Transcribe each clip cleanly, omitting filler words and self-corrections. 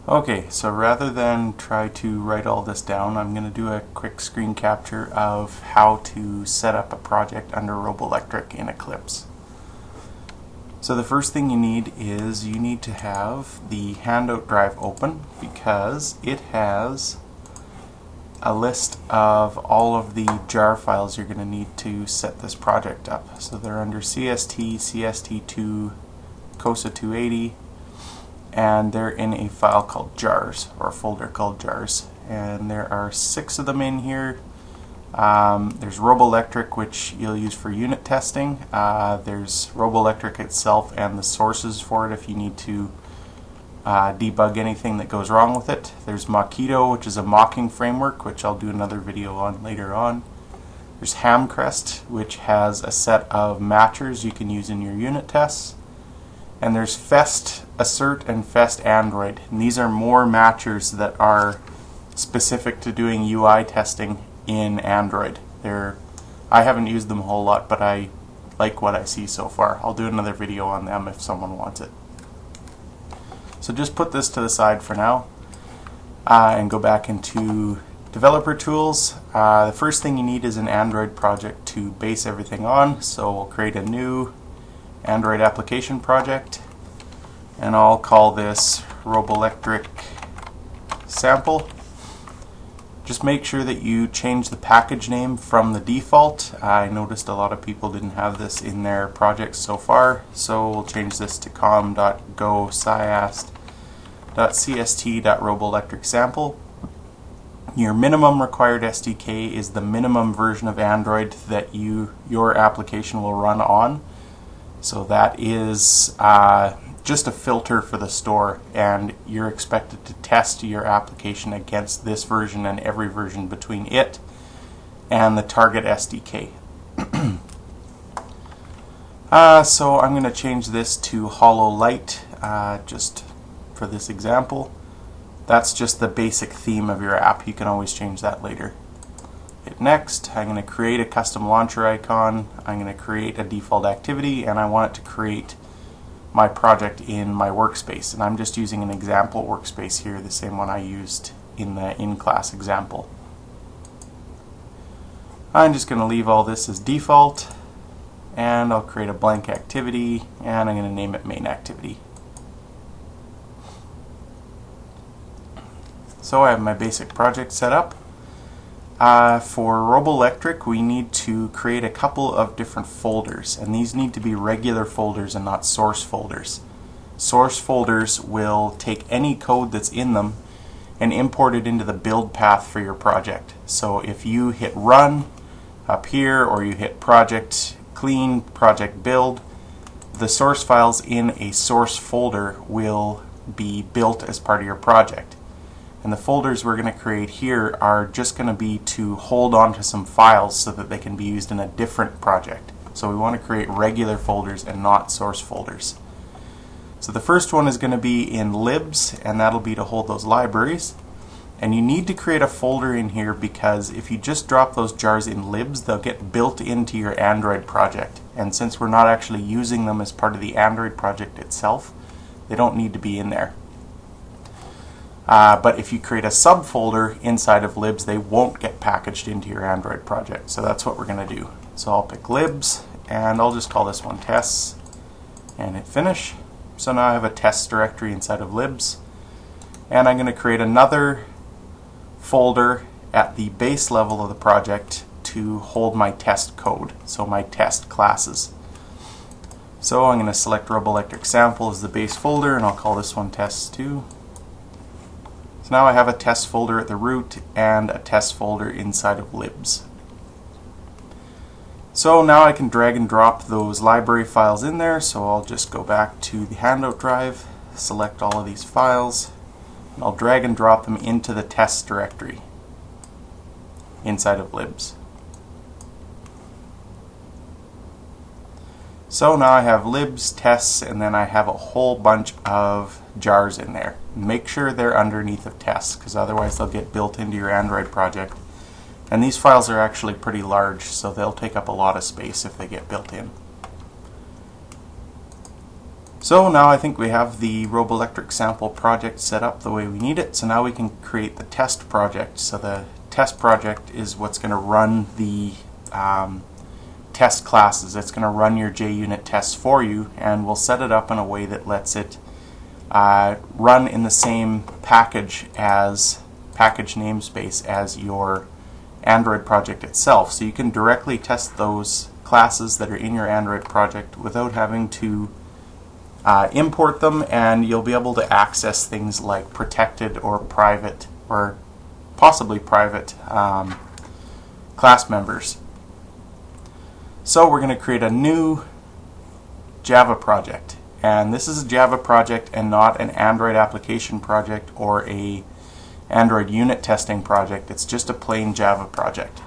Okay, so rather than try to write all this down, I'm going to do a quick screen capture of how to set up a project under Robolectric in Eclipse. So the first thing you need is you need to have the handout drive open because it has a list of all of the jar files you're going to need to set this project up. So they're under CST, CST2, COSA 280, and they're in a file called jars, or a folder called jars, and there are 6 of them in here. There's Robolectric, which you'll use for unit testing. There's Robolectric itself and the sources for it if you need to debug anything that goes wrong with it. There's Mockito, which is a mocking framework, which I'll do another video on later on. There's Hamcrest, which has a set of matchers you can use in your unit tests. And there's Fest Assert and Fest Android, and these are more matchers that are specific to doing UI testing in Android. I haven't used them a whole lot, but I like what I see so far. I'll do another video on them if someone wants it. So just put this to the side for now and go back into Developer Tools. The first thing you need is an Android project to base everything on, so we'll create a new Android application project, and I'll call this Robolectric Sample. Just make sure that you change the package name from the default. I noticed a lot of people didn't have this in their projects so far, so we'll change this to com.go.siast.cst.robolectricsample. Your minimum required SDK is the minimum version of Android that your application will run on. So that is just a filter for the store, and you're expected to test your application against this version and every version between it and the target SDK. So I'm going to change this to Hollow Light just for this example. That's just the basic theme of your app. You can always change that later. Hit next. I'm going to create a custom launcher icon. I'm going to create a default activity, and I want it to create my project in my workspace. And I'm just using an example workspace here, the same one I used in the in-class example. I'm just going to leave all this as default, and I'll create a blank activity, and I'm going to name it main activity. So I have my basic project set up. For Robolectric, we need to create a couple of different folders, and these need to be regular folders and not source folders. Source folders will take any code that's in them and import it into the build path for your project. So if you hit run up here, or you hit project clean, project build, the source files in a source folder will be built as part of your project. And the folders we're going to create here are just going to be to hold on to some files so that they can be used in a different project. So we want to create regular folders and not source folders. So the first one is going to be in libs, and that'll be to hold those libraries. And you need to create a folder in here because if you just drop those jars in libs, they'll get built into your Android project. And since we're not actually using them as part of the Android project itself, they don't need to be in there. But if you create a subfolder inside of libs, they won't get packaged into your Android project. So that's what we're going to do. So I'll pick libs, and I'll just call this one tests, and hit finish. So now I have a test directory inside of libs, and I'm going to create another folder at the base level of the project to hold my test code, so my test classes. So I'm going to select Robolectric Sample as the base folder, and I'll call this one tests2. So now I have a test folder at the root and a test folder inside of libs. So now I can drag and drop those library files in there, so I'll just go back to the handout drive, select all of these files, and I'll drag and drop them into the test directory inside of libs. So now I have libs, tests, and then I have a whole bunch of jars in there. Make sure they're underneath of tests, because otherwise they'll get built into your Android project. And these files are actually pretty large, so they'll take up a lot of space if they get built in. So now I think we have the Robolectric sample project set up the way we need it. So now we can create the test project. So the test project is what's going to run the test classes. It's going to run your JUnit tests for you, and we'll set it up in a way that lets it run in the same package namespace as your Android project itself. So you can directly test those classes that are in your Android project without having to import them, and you'll be able to access things like protected or private or possibly private class members. So we're going to create a new Java project, and this is a Java project and not an Android application project or a Android unit testing project. It's just a plain Java project.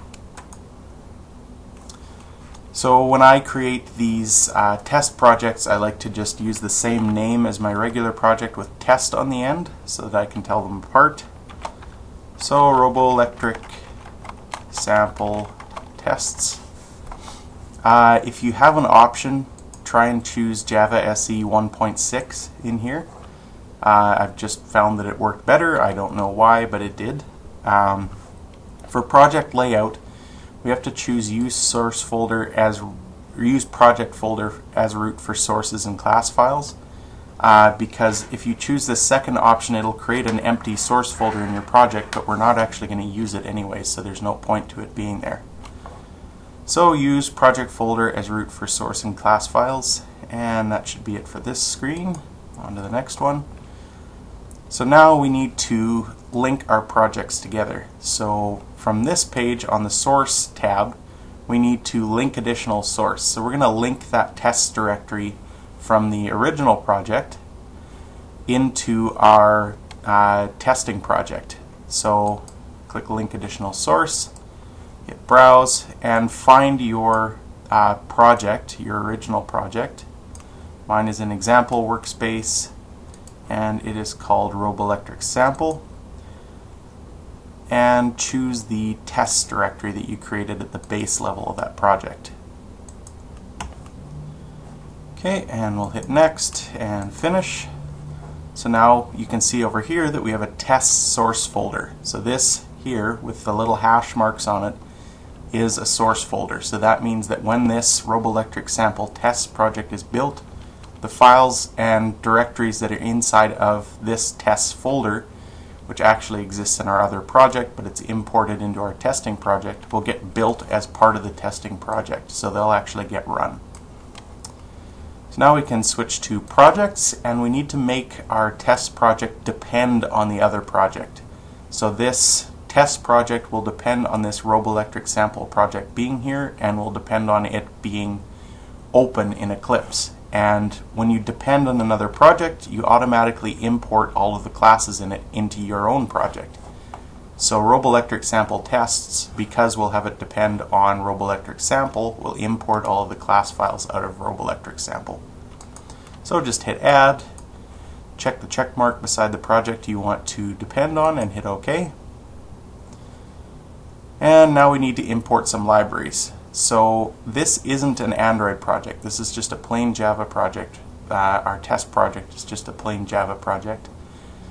So when I create these test projects, I like to just use the same name as my regular project with test on the end so that I can tell them apart. So Robolectric sample tests. If you have an option, try and choose Java SE 1.6 in here. I've just found that it worked better. I don't know why, but it did. For project layout, we have to choose use project folder as root for sources and class files, because if you choose this second option, it'll create an empty source folder in your project, but we're not actually going to use it anyway, so there's no point to it being there. So use project folder as root for source and class files, and that should be it for this screen. On to the next one. So now we need to link our projects together. So from this page on the source tab, we need to link additional source. So we're going to link that test directory from the original project into our testing project. So click link additional source, hit browse, and find your project, your original project. Mine is an example workspace, and it is called Robolectric sample. And choose the test directory that you created at the base level of that project. Okay, and we'll hit next and finish. So now you can see over here that we have a test source folder. So this here with the little hash marks on it is a source folder. So that means that when this Robolectric sample test project is built, the files and directories that are inside of this test folder, which actually exists in our other project, but it's imported into our testing project, will get built as part of the testing project. So they'll actually get run. So now we can switch to projects, and we need to make our test project depend on the other project. So this test project will depend on this Robolectric sample project being here, and will depend on it being open in Eclipse. And when you depend on another project, you automatically import all of the classes in it into your own project. So Robolectric sample tests, because we'll have it depend on Robolectric sample, will import all of the class files out of Robolectric sample. So just hit add, check the check mark beside the project you want to depend on, and hit OK. And now we need to import some libraries. So this isn't an Android project. This is just a plain Java project. Our test project is just a plain Java project.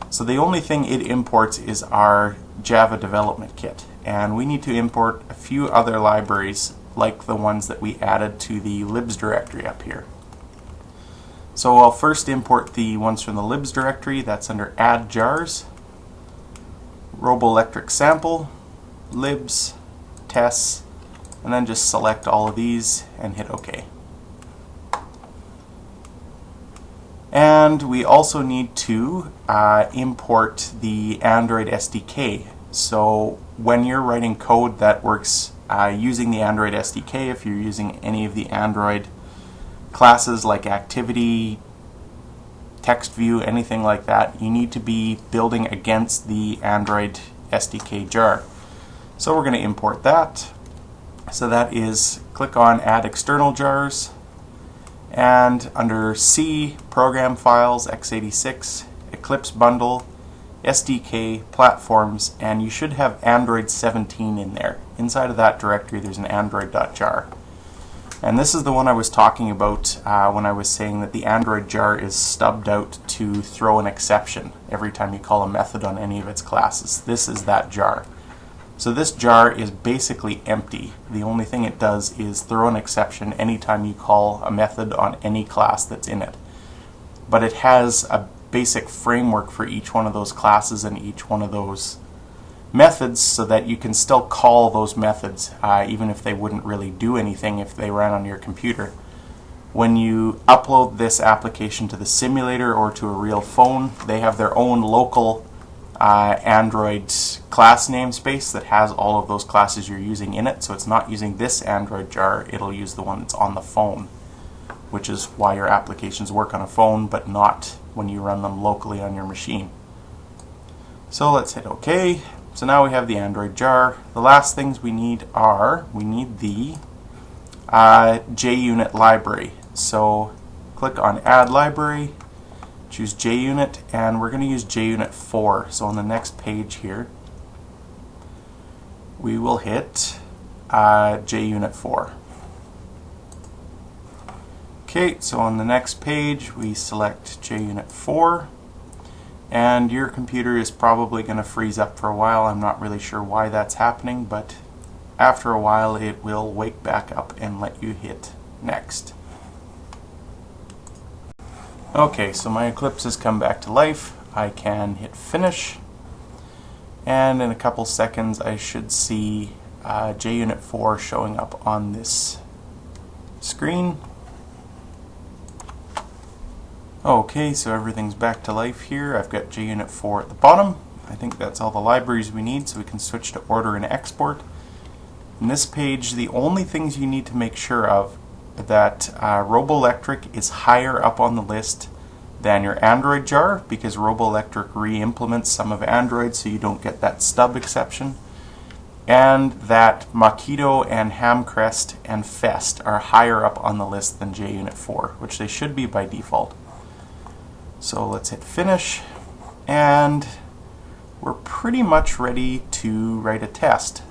So the only thing it imports is our Java development kit. And we need to import a few other libraries like the ones that we added to the libs directory up here. So I'll first import the ones from the libs directory. That's under add jars, Robolectric sample, libs, tests, and then just select all of these and hit OK. And we also need to import the Android SDK. So when you're writing code that works using the Android SDK, if you're using any of the Android classes like activity, text view, anything like that, you need to be building against the Android SDK jar. So we're going to import that. So that is, click on Add External Jars, and under C, Program Files, x86, Eclipse Bundle, SDK, Platforms, and you should have Android 17 in there. Inside of that directory there's an android.jar. And this is the one I was talking about when I was saying that the Android jar is stubbed out to throw an exception every time you call a method on any of its classes. This is that jar. So this jar is basically empty. The only thing it does is throw an exception anytime you call a method on any class that's in it. But it has a basic framework for each one of those classes and each one of those methods, so that you can still call those methods even if they wouldn't really do anything if they ran on your computer. When you upload this application to the simulator or to a real phone, they have their own local Android class namespace that has all of those classes you're using in it, so it's not using this Android jar, it'll use the one that's on the phone, which is why your applications work on a phone but not when you run them locally on your machine. So let's hit OK. So now we have the Android jar. The last things we need the JUnit library. So click on Add Library, choose JUnit, and we're going to use JUnit 4. So on the next page here, we will hit JUnit 4. Okay, so on the next page we select JUnit 4. And your computer is probably going to freeze up for a while. I'm not really sure why that's happening, but after a while it will wake back up and let you hit next. Okay, so my Eclipse has come back to life. I can hit finish, and in a couple seconds I should see JUnit 4 showing up on this screen. Okay, so everything's back to life here. I've got JUnit 4 at the bottom. I think that's all the libraries we need, so we can switch to order and export. In this page, the only things you need to make sure of that Robolectric is higher up on the list than your Android jar, because Robolectric re-implements some of Android so you don't get that stub exception, and that Makito and Hamcrest and Fest are higher up on the list than JUnit 4, which they should be by default. So let's hit finish, and we're pretty much ready to write a test.